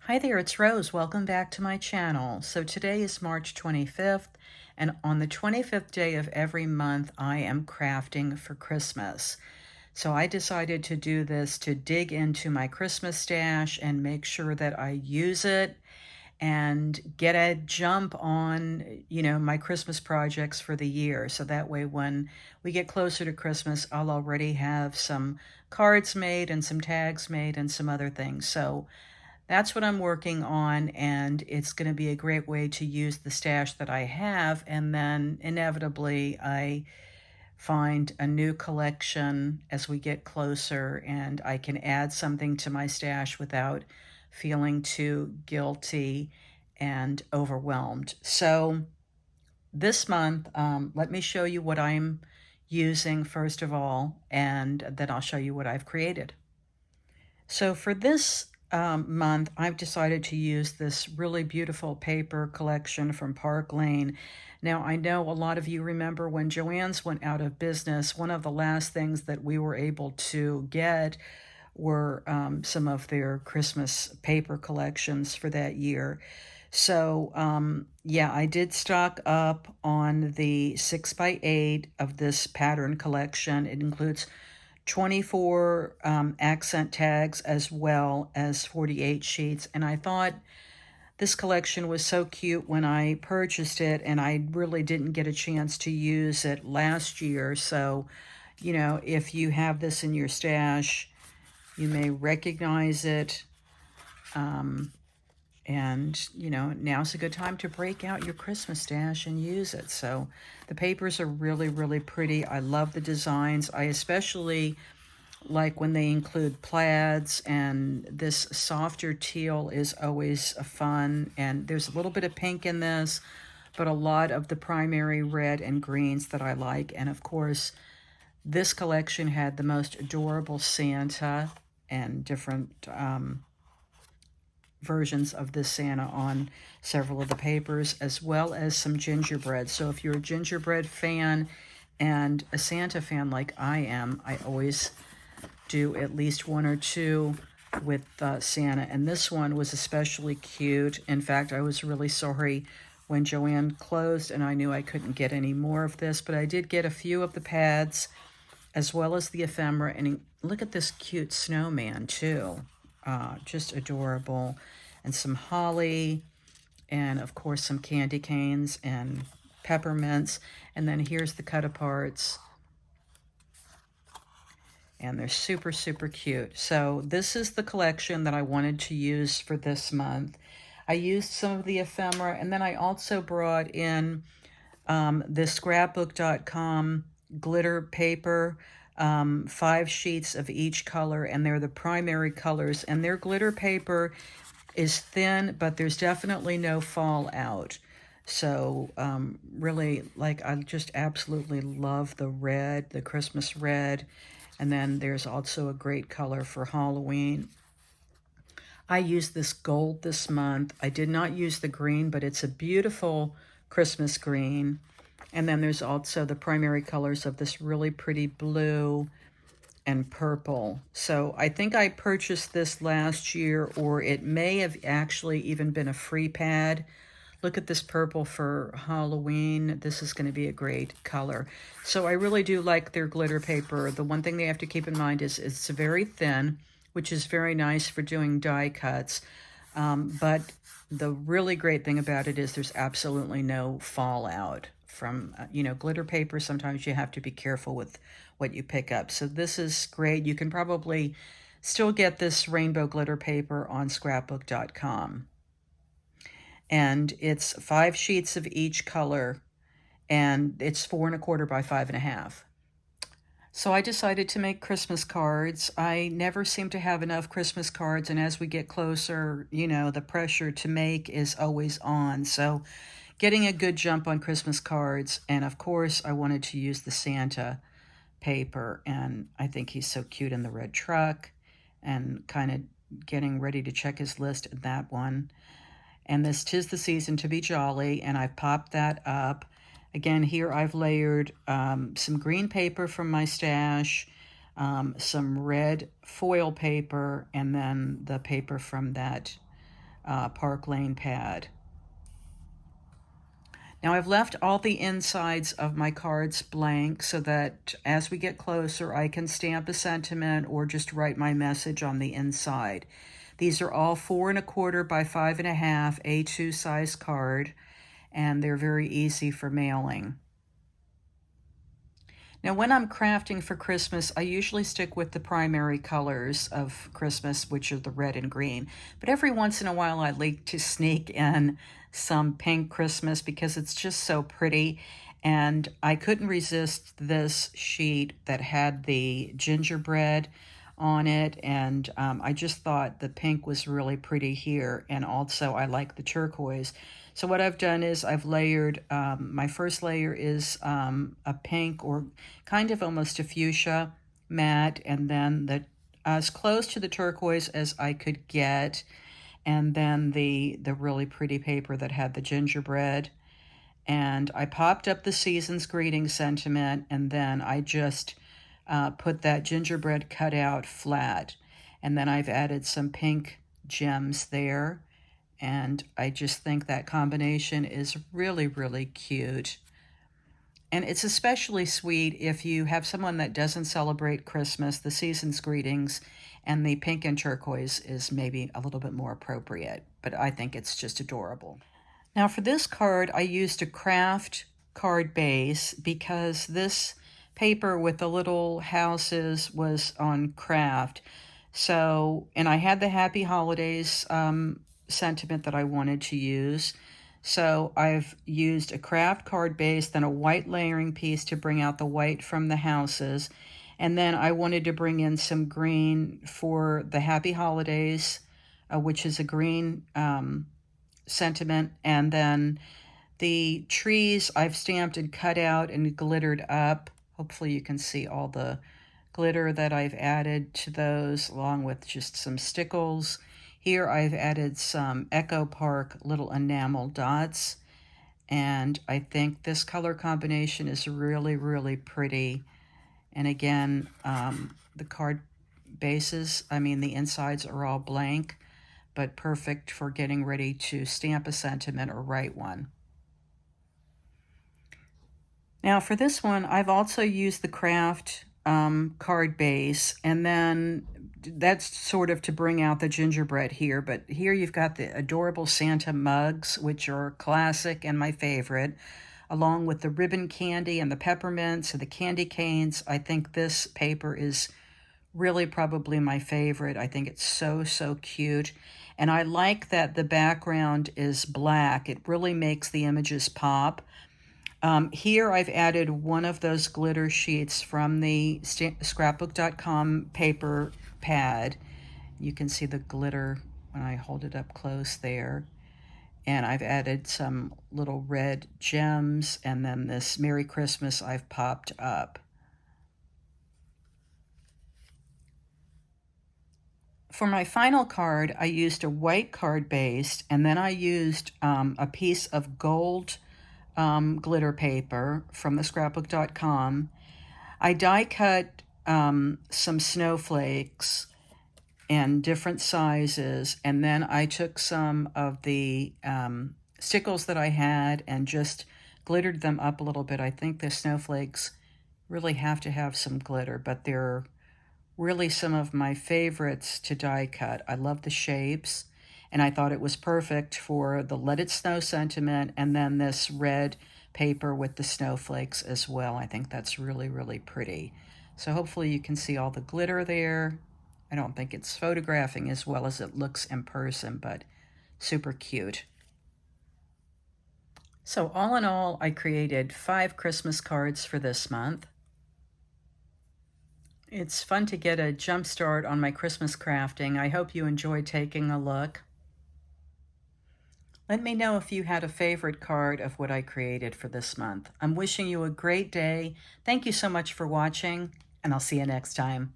Hi there, it's Rose. Welcome back to my channel. So today is March 25th, and on the 25th day of every month, I am crafting for Christmas. So I decided to do this to dig into my Christmas stash and make sure that I use it and get a jump on, my Christmas projects for the year. So that way, when we get closer to Christmas, I'll already have some cards made and some tags made and some other things. So that's what I'm working on, and it's going to be a great way to use the stash that I have, and then inevitably I find a new collection as we get closer, and I can add something to my stash without feeling too guilty and overwhelmed. So this month, let me show you what I'm using first of all, and then I'll show you what I've created. So for this month, I've decided to use this really beautiful paper collection from Parklane. Now, I know a lot of you remember when Joanns went out of business, one of the last things that we were able to get were some of their Christmas paper collections for that year. So, yeah, I did stock up on the 6x8 of this pattern collection. It includes 24 accent tags as well as 48 sheets. And I thought this collection was so cute when I purchased it, and I really didn't get a chance to use it last year. So, if you have this in your stash, you may recognize it. And, now's a good time to break out your Christmas stash and use it. So the papers are really, really pretty. I love the designs. I especially like when they include plaids, and this softer teal is always fun. And there's a little bit of pink in this, but a lot of the primary red and greens that I like. And of course, this collection had the most adorable Santa and different versions of this Santa on several of the papers, as well as some gingerbread. So if you're a gingerbread fan and a Santa fan like I am, I always do at least one or two with Santa, and this one was especially cute. In fact, I was really sorry when Joann closed and I knew I couldn't get any more of this, but I did get a few of the pads as well as the ephemera. And look at this cute snowman too, just adorable. And some holly, and of course some candy canes and peppermints. And then here's the cut aparts, and they're super, super cute. So this is the collection that I wanted to use for this month. I used some of the ephemera, and then I also brought in the scrapbook.com glitter paper, 5 sheets of each color, and they're the primary colors. And their glitter paper is thin, but there's definitely no fallout. So really, like, I just absolutely love the red, the Christmas red. And then there's also a great color for Halloween. I used this gold this month. I did not use the green, but it's a beautiful Christmas green. And then there's also the primary colors of this really pretty blue and purple. So I think I purchased this last year, or it may have actually even been a free pad. Look at this purple for Halloween. This is going to be a great color. So I really do like their glitter paper. The one thing they have to keep in mind is it's very thin, which is very nice for doing die cuts. But the really great thing about it is there's absolutely no fallout from, glitter paper. Sometimes you have to be careful with what you pick up. So this is great. You can probably still get this rainbow glitter paper on scrapbook.com. And it's 5 sheets of each color, and it's 4 1/4 by 5 1/2. So I decided to make Christmas cards. I never seem to have enough Christmas cards, and as we get closer, the pressure to make is always on. So getting a good jump on Christmas cards, and of course I wanted to use the Santa paper, and I think he's so cute in the red truck, and kind of getting ready to check his list in that one. And this 'Tis the Season to Be Jolly, and I've popped that up. Again, here I've layered some green paper from my stash, some red foil paper, and then the paper from that Parklane pad. Now I've left all the insides of my cards blank so that as we get closer I can stamp a sentiment or just write my message on the inside. These are all 4 1/4 by 5 1/2 A2 size card, and they're very easy for mailing. Now, when I'm crafting for Christmas, I usually stick with the primary colors of Christmas, which are the red and green. But every once in a while, I like to sneak in some pink Christmas because it's just so pretty. And I couldn't resist this sheet that had the gingerbread on it. And I just thought the pink was really pretty here. And also, I like the turquoise. So what I've done is I've layered, my first layer is a pink or kind of almost a fuchsia matte, and then as close to the turquoise as I could get, and then the really pretty paper that had the gingerbread. And I popped up the season's greeting sentiment, and then I just put that gingerbread cutout flat. And then I've added some pink gems there. And I just think that combination is really, really cute. And it's especially sweet if you have someone that doesn't celebrate Christmas, the season's greetings, and the pink and turquoise is maybe a little bit more appropriate. But I think it's just adorable. Now for this card, I used a craft card base because this paper with the little houses was on craft. So, and I had the Happy Holidays sentiment that I wanted to use. So I've used a craft card base, then a white layering piece to bring out the white from the houses. And then I wanted to bring in some green for the Happy Holidays, which is a green sentiment. And then the trees I've stamped and cut out and glittered up. Hopefully you can see all the glitter that I've added to those, along with just some stickles. Here I've added some Echo Park little enamel dots, and I think this color combination is really, really pretty. And again, the card bases, the insides are all blank, but perfect for getting ready to stamp a sentiment or write one. Now for this one, I've also used the craft card base, and then that's sort of to bring out the gingerbread here, but here you've got the adorable Santa mugs, which are classic and my favorite, along with the ribbon candy and the peppermints and the candy canes. I think this paper is really probably my favorite. I think it's so, so cute. And I like that the background is black. It really makes the images pop. Here I've added one of those glitter sheets from the scrapbook.com paper pad. You can see the glitter when I hold it up close there. And I've added some little red gems, and then this Merry Christmas I've popped up. For my final card, I used a white card base, and then I used a piece of gold glitter paper from the scrapbook.com. I die cut some snowflakes in different sizes, and then I took some of the stickles that I had and just glittered them up a little bit. I think the snowflakes really have to have some glitter, but they're really some of my favorites to die cut. I love the shapes, and I thought it was perfect for the Let It Snow sentiment, and then this red paper with the snowflakes as well. I think that's really, really pretty. So hopefully you can see all the glitter there. I don't think it's photographing as well as it looks in person, but super cute. So all in all, I created 5 Christmas cards for this month. It's fun to get a jump start on my Christmas crafting. I hope you enjoyed taking a look. Let me know if you had a favorite card of what I created for this month. I'm wishing you a great day. Thank you so much for watching, and I'll see you next time.